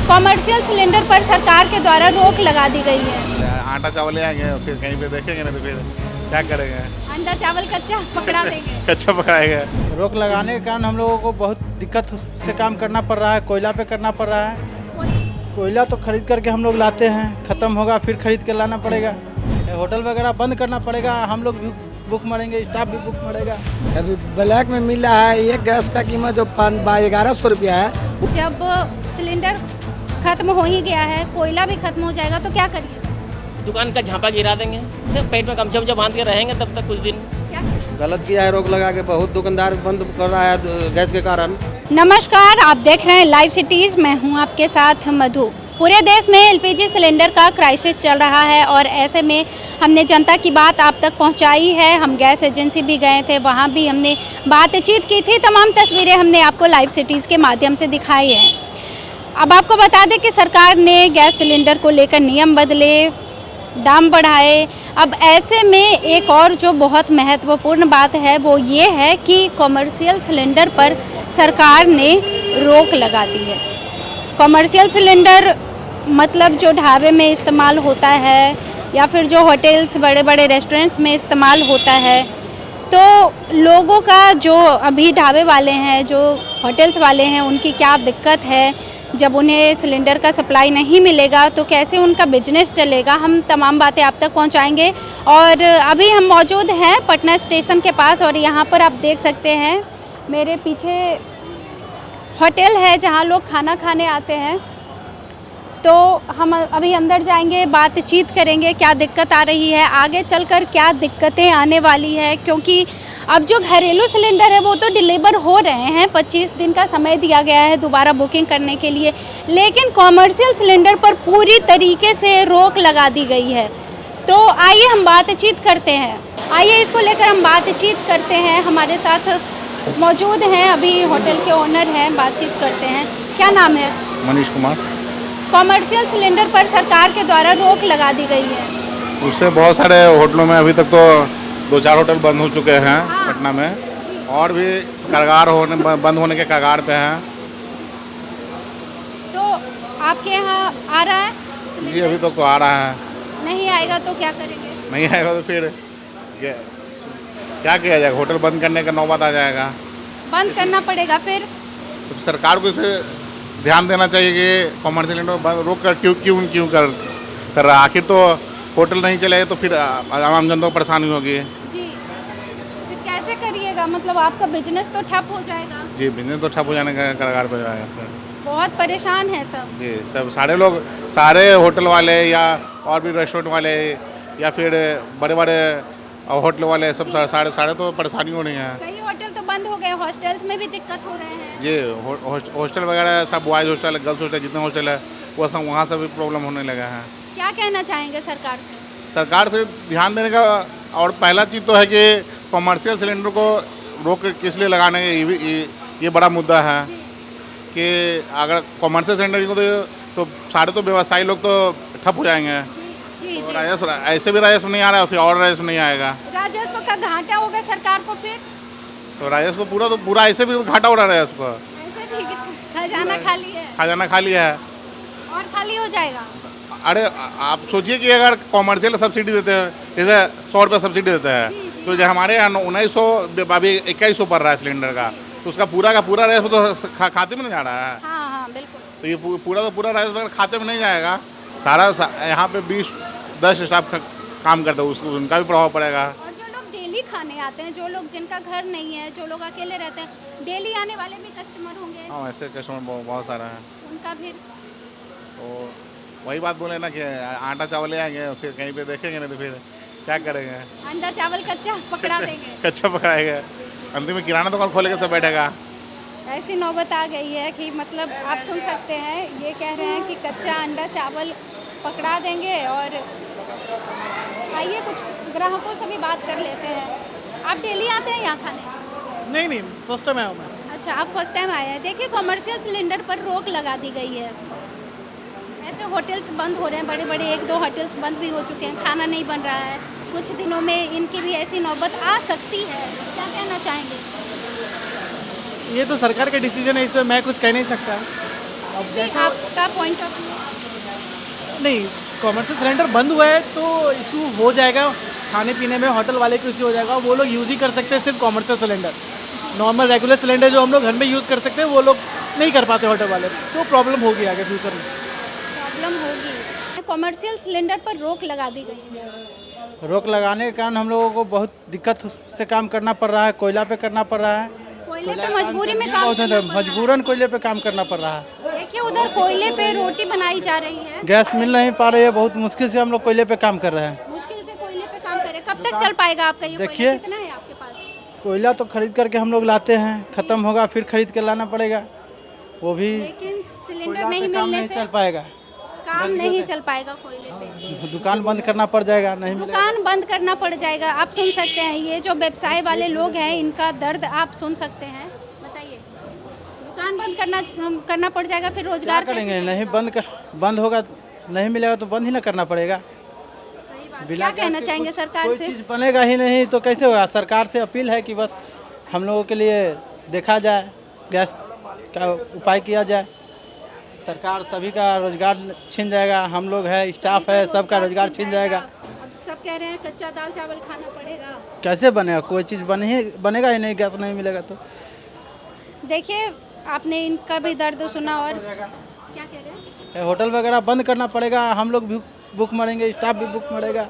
Commercial cylinder पर सरकार के द्वारा रोक लगा दी गई है। आटा चावल ले आएंगे, फिर कहीं पे देखेंगे नहीं तो फिर क्या करेंगे। अंडा चावल कच्चा पकड़ा देंगे। कच्चा पकाएगा। रोक लगाने के कारण हम लोगों को बहुत दिक्कत से काम करना पड़ रहा है। कोयला पे करना पड़ रहा है। कोयला तो खरीद करके हम लोग लाते हैं, ख़त्म होगा फिर खरीद के लाना पड़ेगा। होटल वगैरह बंद करना पड़ेगा, हम लोग भी बुक मरेंगे, स्टाफ भी बुक मरेगा। अभी ब्लैक में मिल रहा है, एक गैस का कीमत जो 1100 रुपया है। जब सिलेंडर खत्म हो ही गया है, कोयला भी खत्म हो जाएगा तो क्या करिए? दुकान का झांपा गिरा देंगे, फिर पेट में गमछा वमछा बांध के रहेंगे तब तक कुछ दिन। क्या गलत किया है, रोक लगा के बहुत दुकानदार बंद कर रहा है गैस के कारण। नमस्कार, आप देख रहे हैं लाइव सिटीज़। मैं हूं आपके साथ मधु। पूरे देश में एलपीजी सिलेंडर का क्राइसिस चल रहा है और ऐसे में हमने जनता की बात आप तक पहुंचाई है। हम गैस एजेंसी भी गए थे, वहां भी हमने बातचीत की थी। तमाम तस्वीरें हमने आपको लाइव सिटीज़ के माध्यम से दिखाई हैं। अब आपको बता दें कि सरकार ने गैस सिलेंडर को लेकर नियम बदले, दाम बढ़ाए। अब ऐसे में एक और जो बहुत महत्वपूर्ण बात है वो ये है कि कॉमर्शियल सिलेंडर पर सरकार ने रोक लगा दी है। कॉमर्शियल सिलेंडर मतलब जो ढाबे में इस्तेमाल होता है या फिर जो होटल्स, बड़े बड़े रेस्टोरेंट्स में इस्तेमाल होता है, तो लोगों का जो अभी ढाबे वाले हैं, जो होटल्स वाले हैं, उनकी क्या दिक्कत है। जब उन्हें सिलेंडर का सप्लाई नहीं मिलेगा तो कैसे उनका बिजनेस चलेगा, हम तमाम बातें आप तक पहुंचाएंगे। और अभी हम मौजूद हैं पटना स्टेशन के पास और यहाँ पर आप देख सकते हैं मेरे पीछे होटल है जहाँ लोग खाना खाने आते हैं। तो हम अभी अंदर जाएंगे, बातचीत करेंगे क्या दिक्कत आ रही है, आगे चलकर क्या दिक्कतें आने वाली है। क्योंकि अब जो घरेलू सिलेंडर है वो तो डिलीवर हो रहे हैं, 25 दिन का समय दिया गया है दोबारा बुकिंग करने के लिए, लेकिन कॉमर्शियल सिलेंडर पर पूरी तरीके से रोक लगा दी गई है। तो आइए हम बातचीत करते हैं, आइए इसको लेकर हम बातचीत करते हैं। हमारे साथ मौजूद हैं अभी होटल के ओनर हैं, बातचीत करते हैं। क्या नाम है? मनीष कुमार। कॉमर्शियल सिलेंडर पर सरकार के द्वारा रोक लगा दी गई है, उससे बहुत सारे होटलों में अभी तक तो 2-4 होटल बंद हो चुके हैं पटना में, और भी बंद होने के कगार पे हैं। तो आपके यहाँ आ रहा है? जी अभी तक तो आ रहा है। नहीं आएगा तो क्या करेंगे? नहीं आएगा तो फिर क्या किया जाएगा? होटल बंद करने का नौबत आ जाएगा। बंद करना पड़ेगा फिर? तो सरकार को इस पर ध्यान देना चाहिए कि कॉमर्शियल सिलेंडर रोक कर क्यों कर रहा है। आखिर तो होटल नहीं चले तो फिर आम जनता को परेशानी होगी। जी, फिर कैसे करिएगा? मतलब आपका बिजनेस तो ठप हो जाएगा। जी बिजनेस तो ठप हो जाने का कगार पे जाएगा फिर। बहुत परेशान है सब। जी सब सारे लोग, सारे होटल वाले या और भी रेस्टोरेंट वाले या फिर बड़े बड़े होटल वाले सब सारे तो परेशानी हो रही है। कई होटल तो बंद हो गए, हॉस्टल्स में भी दिक्कत हो रहे हैं। जी हॉस्टल वगैरह सब, बॉयज़ हॉस्टल, गर्ल्स हॉस्टल, जितने हॉस्टल है वो सब, वहाँ से भी प्रॉब्लम होने लगा है। क्या कहना चाहेंगे सरकार से? सरकार से ध्यान देने का। और पहला चीज़ तो है कि कॉमर्शियल सिलेंडर को रोक किस लिए लगाने, ये बड़ा मुद्दा है कि अगर कॉमर्शियल सिलेंडर तो सारे तो व्यवसायी लोग तो ठप हो जाएंगे। जी तो जी, राजस्व ऐसे भी राजस्व नहीं आ रहा है, फिर और राजस्व नहीं आएगा। राजस्व का घाटा होगा सरकार को फिर। तो राजस्व पूरा ऐसे भी घाटा हो रहा है उसको। ऐसे भी खजाना खाली है, खजाना खाली है और खाली हो जाएगा। अरे आप सोचिए कि अगर कॉमर्शियल सब्सिडी देते हैं, जैसे 100 रुपये सब्सिडी देते हैं, तो जो हमारे यहाँ 1900 अभी 2100 पड़ रहा है सिलेंडर का, तो उसका पूरा का पूरा राजस्व तो खाते में नहीं जा रहा है। हाँ हाँ बिल्कुल। तो ये पूरा राजस्व खाते में नहीं जाएगा। सारा यहाँ पे 20-10 स्टाफ काम करते हैं, उसको उनका भी प्रभाव पड़ेगा। और जो लोग डेली खाने आते हैं, जो लोग जिनका घर नहीं है, जो लोग अकेले रहते हैं, डेली आने वाले भी कस्टमर होंगे। हाँ ऐसे कस्टमर बहुत सारा है। उनका फिर तो वही बात बोले ना कि आटा चावल ले आएंगे, फिर कहीं पे देखेंगे नहीं तो फिर क्या करेंगे। अंडा चावल कच्चा पकड़ा देंगे। कच्चा पकाएगा, अंतिम में किराना दुकान खोलेगा, सब बैठेगा। ऐसी नौबत आ गई है कि मतलब आप सुन सकते हैं, ये कह रहे हैं कि कच्चा अंडा चावल पकड़ा देंगे। और आइए कुछ ग्राहकों से भी बात कर लेते हैं। आप डेली आते हैं यहाँ खाने? नहीं, फर्स्ट टाइम आया हूँ मैं। अच्छा, आप फर्स्ट टाइम आए हैं। देखिए कॉमर्शियल सिलेंडर पर रोक लगा दी गई है। ऐसे होटल्स बंद हो रहे हैं, बड़े बड़े 1-2 होटल्स बंद भी हो चुके हैं, खाना नहीं बन रहा है। कुछ दिनों में इनकी भी ऐसी नौबत आ सकती है। क्या कहना चाहेंगे? ये तो सरकार का डिसीजन है, इस पर मैं कुछ कह नहीं सकता। आपका पॉइंट ऑफ व्यू? नहीं, कॉमर्शियल सिलेंडर बंद हुआ है तो इशू हो जाएगा, खाने पीने में होटल वाले को इशू हो जाएगा। वो लोग यूज़ ही कर सकते हैं सिर्फ commercial cylinder. Normal regular cylinder जो हम लोग घर में यूज़ कर सकते हैं वो लोग नहीं कर पाते होटल वाले, तो प्रॉब्लम होगी आगे फ्यूचर में। प्रॉब्लम होगी। कॉमर्शियल सिलेंडर पर रोक लगा दी गई है। रोक लगाने के कारण हम लोगों को बहुत दिक्कत से काम करना पड़ रहा है, कोयला पे करना पड़ रहा है। कोयले पे मजबूरी में काम बहुत करना है, पड़ रहा है। मजबूरन कोयले पे काम करना पड़ रहा है। देखिए उधर कोयले पे रोटी बनाई जा रही है, गैस मिल नहीं पा रही है, बहुत मुश्किल से हम लोग कोयले पे काम कर रहे हैं। मुश्किल से कोयले पे काम कर रहे हैं। कब तक चल पाएगा आपका ये कोयला? देखिए। कितना है आपके पास? कोयला तो खरीद करके हम लोग लाते हैं, ख़त्म होगा फिर खरीद के लाना पड़ेगा, वो भी लेकिन सिलेंडर कोयला नहीं पे काम मिलने नहीं से चल पाएगा, काम नहीं चल पाएगा कोयले पे। दुकान बंद करना पड़ जाएगा, नहीं मिलेगा। दुकान बंद करना पड़ जाएगा। आप सुन सकते हैं, ये जो व्यवसाय वाले लोग हैं इनका दर्द आप सुन सकते हैं। बताइए, दुकान बंद करना पड़ जाएगा, फिर क्या रोजगार करेंगे? कैसे नहीं बंद होगा, नहीं मिलेगा तो बंद ही ना करना पड़ेगा। सही बात। बिना क्या कहना गैस के चाहेंगे कुछ- सरकार कोई से? चीज़ बनेगा ही नहीं तो कैसे होगा? सरकार से अपील है कि बस हम लोगों के लिए देखा जाए, गैस का उपाय किया जाए। सरकार सभी का रोजगार छीन जाएगा, हम लोग है, स्टाफ है, सबका रोजगार छीन जाएगा। अब सब कह रहे हैं कच्चा दाल चावल खाना पड़ेगा। कैसे बनेगा? कोई चीज़ बनेगा ही नहीं, गैस नहीं मिलेगा तो। देखिए आपने इनका भी दर्द सुना और क्या कह रहे हैं? होटल वगैरह बंद करना पड़ेगा, हम लोग भी भूख मरेंगे, स्टाफ भी भूख मरेगा।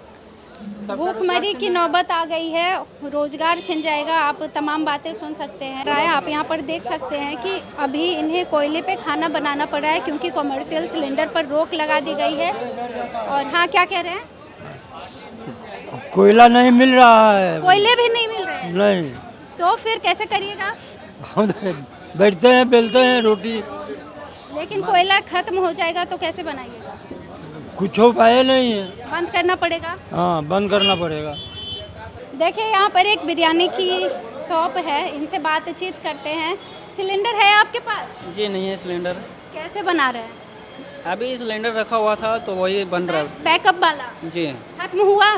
भूखमरी की नौबत आ गई है, रोजगार छिन जाएगा। आप तमाम बातें सुन सकते हैं। राय आप यहाँ पर देख सकते हैं कि अभी इन्हें कोयले पे खाना बनाना पड़ रहा है क्योंकि कॉमर्शियल सिलेंडर पर रोक लगा दी गई है। और हाँ, क्या कह रहे हैं? कोयला नहीं मिल रहा है। कोयले भी नहीं मिल रहे हैं, नहीं, तो फिर कैसे करिएगा? हम बैठते हैं, बेलते हैं रोटी, लेकिन कोयला खत्म हो जाएगा तो कैसे बनाइएगा? कुछ उपाय नहीं है। बंद करना पड़ेगा। हाँ, बंद करना पड़ेगा। देखिए यहाँ पर एक बिरयानी की शॉप है, इनसे बातचीत करते हैं। सिलेंडर है आपके पास? जी नहीं है सिलेंडर, कैसे बना रहे हैं? अभी सिलेंडर रखा हुआ था तो वही बन रहा है। बैकअप वाला जी खत्म हुआ?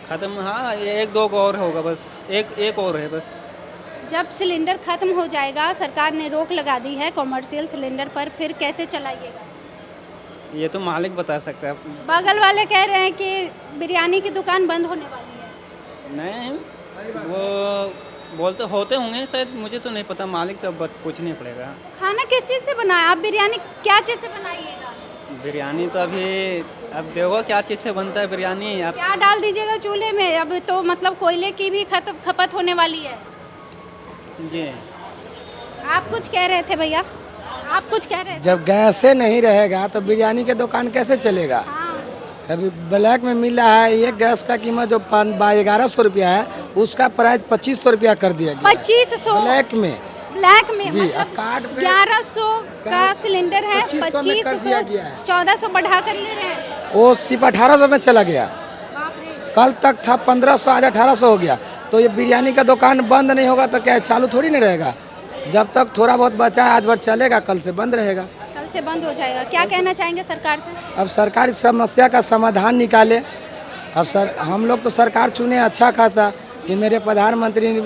ख़त्म, हाँ ये एक दो और होगा बस, एक और है बस। जब सिलेंडर खत्म हो जाएगा, सरकार ने रोक लगा दी है कॉमर्शियल सिलेंडर पर, फिर कैसे चलाइएगा? ये तो मालिक बता सकता है। बगल वाले कह रहे हैं कि बिरयानी की दुकान बंद होने वाली है। नहीं, वो बोलते होते होंगे शायद, मुझे तो नहीं पता, मालिक से अब पूछना पड़ेगा। खाना किस चीज़ से बनाए आप? बिरयानी क्या चीज़ से बनाइएगा? बिरयानी तो अभी अब देखो क्या चीज़ से बनता है बिरयानी। आप क्या डाल दीजिएगा चूल्हे में? अब तो मतलब कोयले की भी खपत होने वाली है। जी आप कुछ कह रहे थे भैया, आप कुछ कह रहे थे? जब गैसे नहीं रहेगा तो बिरयानी के दुकान कैसे चलेगा? हाँ, अभी ब्लैक में मिल रहा है, एक गैस का कीमत जो 1100 रुपया है, उसका प्राइस 2500 रुपया कर दिया गया 2500 ब्लैक में। ब्लैक में। जी, मतलब अब कार्ड पे 1100 का सिलेंडर है, 2500 में कर दिया 2500 गया है। 1400 बढ़ा कर ले रहे हैं। वो सिर्फ 1800 में चला गया। बाप रे। कल तक था 1500, आज 1800 हो गया। तो ये बिरयानी का दुकान बंद नहीं होगा तो क्या चालू थोड़ी नहीं रहेगा? जब तक थोड़ा बहुत बचा है, आज भर चलेगा, कल से बंद रहेगा। कल से बंद हो जाएगा। क्या कहना चाहेंगे सरकार से? अब सरकार इस समस्या का समाधान निकाले। अब हम लोग तो सरकार चुने अच्छा खासा कि मेरे प्रधानमंत्री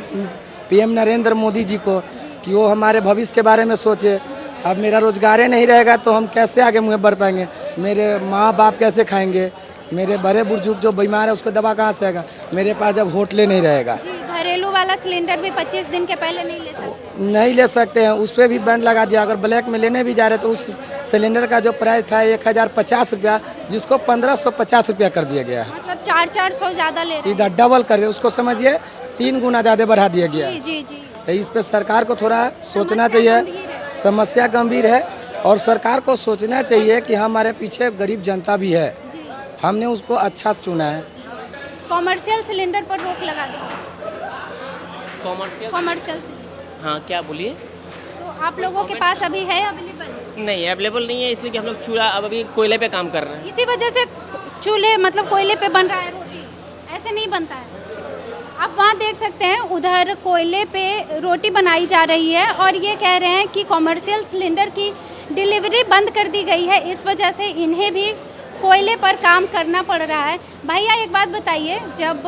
PM नरेंद्र मोदी जी को, कि वो हमारे भविष्य के बारे में सोचे। अब मेरा रोजगार ही नहीं रहेगा तो हम कैसे आगे मुँह बढ़ पाएंगे? मेरे माँ बाप कैसे खाएंगे? मेरे बड़े बुजुर्ग जो बीमार है उसको दवा कहाँ से आएगा? मेरे पास जब होटले नहीं रहेगा। जी, घरेलू वाला सिलेंडर भी 25 दिन के पहले नहीं ले सकते। नहीं ले सकते हैं, उस पर भी बैंड लगा दिया। अगर ब्लैक में लेने भी जा रहे तो उस सिलेंडर का जो प्राइस था 1050 रुपया, जिसको 1550 रुपया कर दिया गया है। मतलब 400 ज़्यादा ले रहे सीधा डबल कर दिया, उसको समझिए 3 गुना ज़्यादा बढ़ा दिया गया हैं। है। जी जी। तो इस पे सरकार को थोड़ा सोचना गंभीर चाहिए। है। समस्या गंभीर है और सरकार को सोचना चाहिए कि हमारे पीछे गरीब जनता भी है, जी। हमने उसको अच्छा से चुना है। कॉमर्शियल सिलेंडर पर रोक लगा दी। कॉमर्शियल, कॉमर्शियल हाँ क्या बोलिए? तो आप लोगों के पास अभी है अवेलेबल? नहीं अवेलेबल नहीं है, इसलिए कि हम लोग चूल्हा अब अभी कोयले पे काम कर रहे हैं। इसी वजह से चूल्हे मतलब कोयले पे बन रहा है रोटी, ऐसे नहीं बनता है। आप वहाँ देख सकते हैं, उधर कोयले पे रोटी बनाई जा रही है और ये कह रहे हैं कि कॉमर्शियल सिलेंडर की डिलीवरी बंद कर दी गई है, इस वजह से इन्हें भी कोयले पर काम करना पड़ रहा है। भैया एक बात बताइए, जब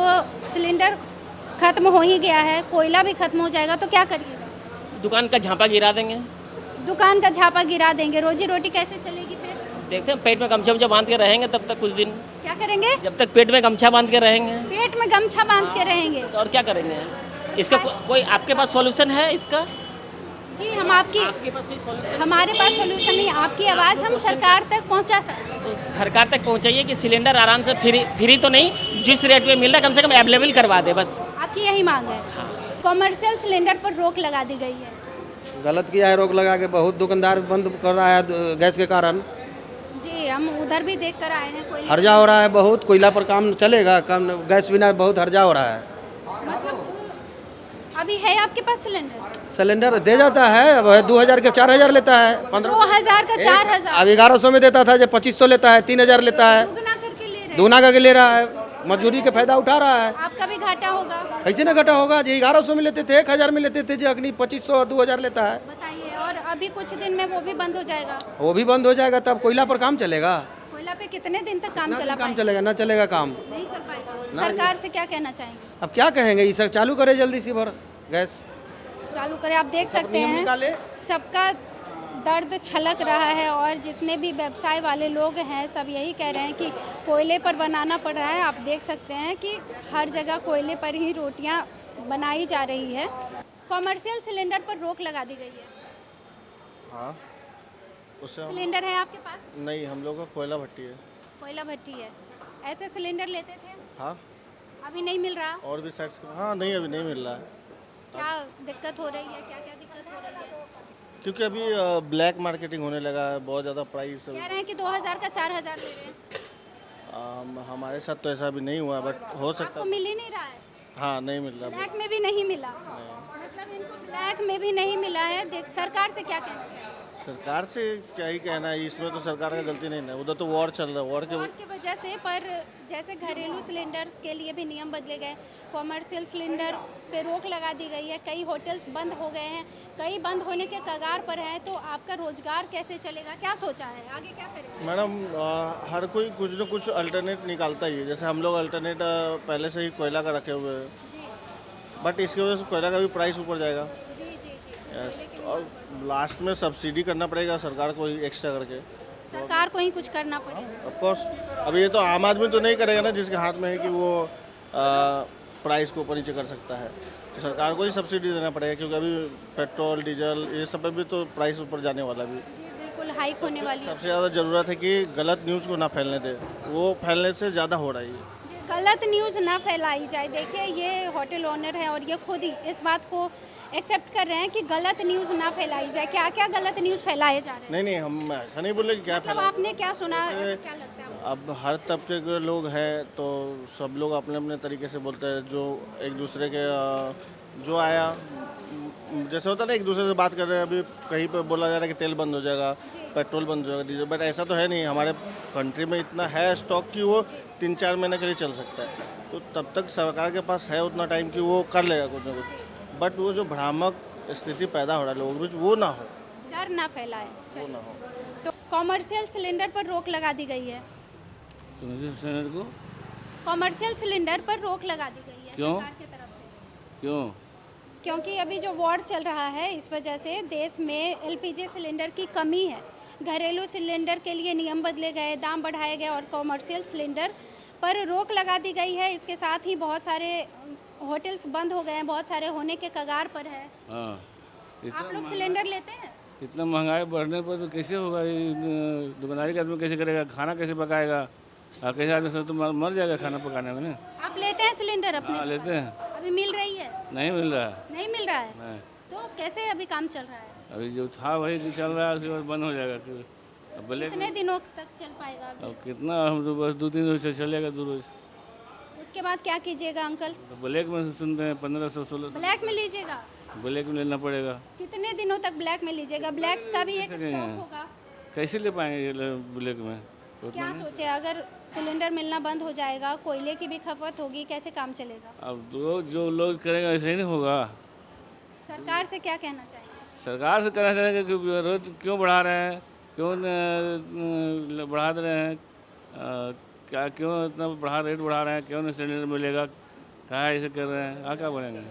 सिलेंडर ख़त्म हो ही गया है, कोयला भी ख़त्म हो जाएगा तो क्या करिएगा? दुकान का झांपा गिरा देंगे। दुकान का झापा गिरा देंगे, रोजी रोटी कैसे चलेगी फिर? देखते हैं, पेट में गमछा वमछा बांध के रहेंगे तब तक कुछ दिन, क्या करेंगे? जब तक पेट में गमछा बांध के रहेंगे। पेट में गमछा बांध के रहेंगे? तो और क्या करेंगे? इसका कोई आपके पास सॉल्यूशन है इसका? जी हम आपके पास कोई सॉल्यूशन? हमारे पास सोल्यूशन नहीं, आपकी आवाज़ हम सरकार तक पहुंचा सकते हैं। सरकार तक पहुंचाइए कि सिलेंडर आराम से फ्री तो नहीं, जिस रेट में मिल रहा है कम से कम अवेलेबल करवा दे बस। आपकी यही मांग है? कॉमर्शियल सिलेंडर पर रोक लगा दी गई है। गलत किया है रोक लगा के, बहुत दुकानदार बंद कर रहा है गैस के कारण। जी हम उधर भी देख कर आए हैं, कोयले हर्जा हो रहा है बहुत, कोयला पर काम चलेगा, काम गैस बिना बहुत हर्जा हो रहा है। मतलब अभी है आपके पास सिलेंडर? सिलेंडर दे जाता है, अब 2000 के 4000 लेता है, 2000 का 4000, अब 1100 में देता था, जब 2500 लेता है, 3000 लेता है, दुगना करके ले रहे हैं। दूना करके ले रहा है, मजदूरी के फायदा उठा रहा है। आपका भी घाटा होगा। कैसे ना घटा होगा जी, 1100 में लेते थे, 1000 में लेते थे, जो अग्नि 2500 2000 लेता है। बताइए, और अभी कुछ दिन में वो भी बंद हो जाएगा? वो भी बंद हो जाएगा, तब कोयला पर काम चलेगा? कोयला पे कितने दिन तक काम ना चला काम पाएगा? चलेगा, ना चलेगा काम, नहीं चल पाएगा। सरकार से क्या कहना चाहेंगे? अब क्या कहेंगे, ये सब चालू करे जल्दी से भर गैस चालू करें। आप देख सकते नियम हैं निकाले। सबका दर्द छलक रहा है, और जितने भी व्यवसाय वाले लोग हैं सब यही कह रहे हैं कि कोयले पर बनाना पड़ रहा है। आप देख सकते हैं कि हर जगह कोयले पर ही रोटियां बनाई जा रही है। कॉमर्शियल सिलेंडर पर रोक लगा दी गई है। हाँ, उससे सिलेंडर है आपके पास? नहीं, हम लोग का कोयला भट्टी है। कोयला भट्टी है, ऐसे सिलेंडर लेते थे? हाँ, अभी नहीं मिल रहा? और भी साइड्स हाँ नहीं, अभी नहीं मिल रहा है, क्या दिक्कत हो रही है? क्या क्या दिक्कत हो रही है? क्योंकि अभी ब्लैक मार्केटिंग होने लगा है, बहुत ज़्यादा प्राइस। कह रहे हैं कि 2000 का 4000 ले रहे हैं। हमारे साथ तो ऐसा भी नहीं हुआ, बट हो सकता आपको मिल ही नहीं रहा है? हाँ, नहीं मिल रहा। ब्लैक में भी नहीं मिला? मतलब इनको ब्लैक में भी नहीं मिला है। देख, सरकार से क्या कहना चाहिए? सरकार से क्या ही कहना है, इसमें तो सरकार का गलती नहीं है, उधर तो वॉर चल रहा है, वॉर वोट की वजह से। पर जैसे घरेलू सिलेंडर के लिए भी नियम बदले गए, कॉमर्शियल सिलेंडर पे रोक लगा दी गई है, कई होटल्स बंद हो गए हैं, कई बंद होने के कगार पर हैं, तो आपका रोजगार कैसे चलेगा? क्या सोचा है, आगे क्या करेंगे? मैडम, हर कोई कुछ न कुछ अल्टरनेट निकालता ही है। जैसे हम लोग अल्टरनेट पहले से ही कोयला का रखे हुए हैं, जी बट इसकी वजह से कोयला का भी प्राइस ऊपर जाएगा। जी जी जी। यस, और लास्ट में सब्सिडी करना पड़ेगा सरकार को ही एक्स्ट्रा करके। सरकार को ही कुछ करना पड़ेगा। ऑफ कोर्स, अब ये तो आम आदमी तो नहीं करेगा ना, जिसके हाथ में है कि वो प्राइस को ऊपर नीचे कर सकता है, तो सरकार को ही सब्सिडी देना पड़ेगा, क्योंकि अभी पेट्रोल डीजल ये सब पे भी तो प्राइस ऊपर जाने वाला भी। जी बिल्कुल, हाइक होने वाली है। सबसे ज़्यादा ज़रूरत है कि गलत न्यूज़ को ना फैलने दे, वो फैलने से ज़्यादा हो रहा है ये। जी, गलत न्यूज़ ना फैलाई जाए। देखिए, ये होटल ओनर है और ये खुद ही इस बात को एक्सेप्ट कर रहे हैं कि गलत न्यूज़ ना फैलाई जाए। क्या क्या गलत न्यूज़ फैलाए जा रहे हैं? नहीं नहीं, हम ऐसा नहीं बोले कि क्या मतलब फैला। आपने क्या सुना, ऐसा क्या लगता है आपको? अब हर तबके के लोग हैं, तो सब लोग अपने अपने तरीके से बोलते हैं, जो एक दूसरे के जो आया, जैसे होता है ना, एक दूसरे से बात कर रहे हैं। अभी कहीं पे बोला जा रहा है कि तेल बंद हो जाएगा, पेट्रोल बंद हो जाएगा, डीजल, बट ऐसा तो है नहीं। हमारे कंट्री में इतना है स्टॉक कि वो 3-4 महीने के लिए चल सकता है, तो तब तक सरकार के पास है उतना टाइम कि वो कर लेगा कुछ ना कुछ। बट वो जो भ्रामक स्थिति पैदा हो रहा है लोगों के बीच, वो ना हो, डर ना फैलाए। वो चलिए, ना हो। तो कॉमर्शियल सिलेंडर पर रोक लगा दी गई है। सिलेंडर को कॉमर्शियल सिलेंडर पर रोक लगा दी गई है क्यों? सरकार की तरफ से। क्यों? क्योंकि अभी जो वॉर चल रहा है, इस वजह से देश में एलपीजी सिलेंडर की कमी है। घरेलू सिलेंडर के लिए नियम बदले गए, दाम बढ़ाए गए, और कॉमर्शियल सिलेंडर पर रोक लगा दी गई है। इसके साथ ही बहुत सारे होटल्स बंद हो गए हैं, बहुत सारे होने के कगार पर है। हाँ, आप लोग सिलेंडर लेते हैं? इतना महंगाई बढ़ने पर तो कैसे होगा? ये दुकानदारी का आदमी कैसे करेगा? खाना कैसे पकाएगा? और कैसे आदमी सब तो मर जाएगा खाना पकाने में ना। आप लेते हैं सिलेंडर अपने? हाँ, लेते हैं। अभी मिल रही है? नहीं मिल रहा। नहीं मिल रहा है? नहीं, तो कैसे अभी काम चल रहा है? अभी जो था वही चल रहा है, उसके बाद बंद हो जाएगा। अब ब्लैक कितने दिनों तक चल पाएगा अभी? अब कितना, हम तो बस 2-3 रोज से चलेगा, 2 रोज। उसके बाद क्या कीजिएगा अंकल? तो ब्लैक में सुनते हैं 1500-1600। ब्लैक में लीजिएगा? ब्लैक में लेना पड़ेगा। कितने दिनों तक ब्लैक में लीजिएगा? ब्लैक का भी एक कैसे स्टॉक लेंगे? होगा। कैसे ले पाएंगे ये ब्लैक में? क्या सोचे, अगर सिलेंडर मिलना बंद हो जाएगा, कोयले की भी खपत होगी, कैसे काम चलेगा? अब जो लोग करेंगे वैसे ही नहीं होगा। सरकार से क्या कहना चाहिए? सरकार से कहना चाहिए कि रोज क्यों बढ़ा रहे हैं, क्यों बढ़ा दे रहे हैं, क्या क्यों इतना रेट बढ़ा रहे हैं, क्यों नहीं सिलेंडर मिलेगा, कहाँ ऐसे कर रहे हैं, क्या बोलेंगे?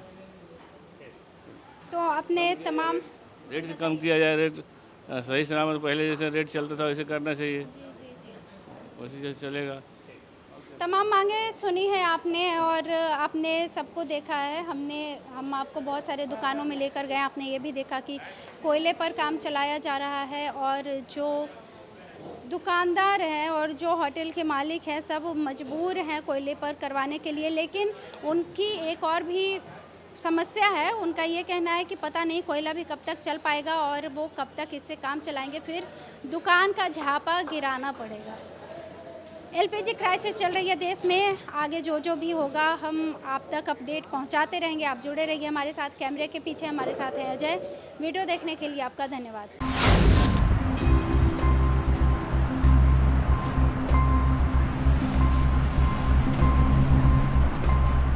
तो अपने तमाम रेट कम किया जाए, रेट सही सलामत पहले जैसे रेट चलता था वैसे करना चाहिए, उसी से चलेगा। तमाम मांगे सुनी है आपने और आपने सबको देखा है। हम आपको बहुत सारे दुकानों में लेकर गए, आपने ये भी देखा कि कोयले पर काम चलाया जा रहा है और जो दुकानदार हैं और जो होटल के मालिक हैं सब मजबूर हैं कोयले पर करवाने के लिए। लेकिन उनकी एक और भी समस्या है, उनका ये कहना है कि पता नहीं कोयला भी कब तक चल पाएगा और वो कब तक इससे काम चलाएंगे, फिर दुकान का झापा गिराना पड़ेगा। एलपीजी क्राइसिस चल रही है देश में, आगे जो भी होगा हम आप तक अपडेट पहुंचाते रहेंगे। आप जुड़े रहिए हमारे साथ। कैमरे के पीछे हमारे साथ है अजय। वीडियो देखने के लिए आपका धन्यवाद।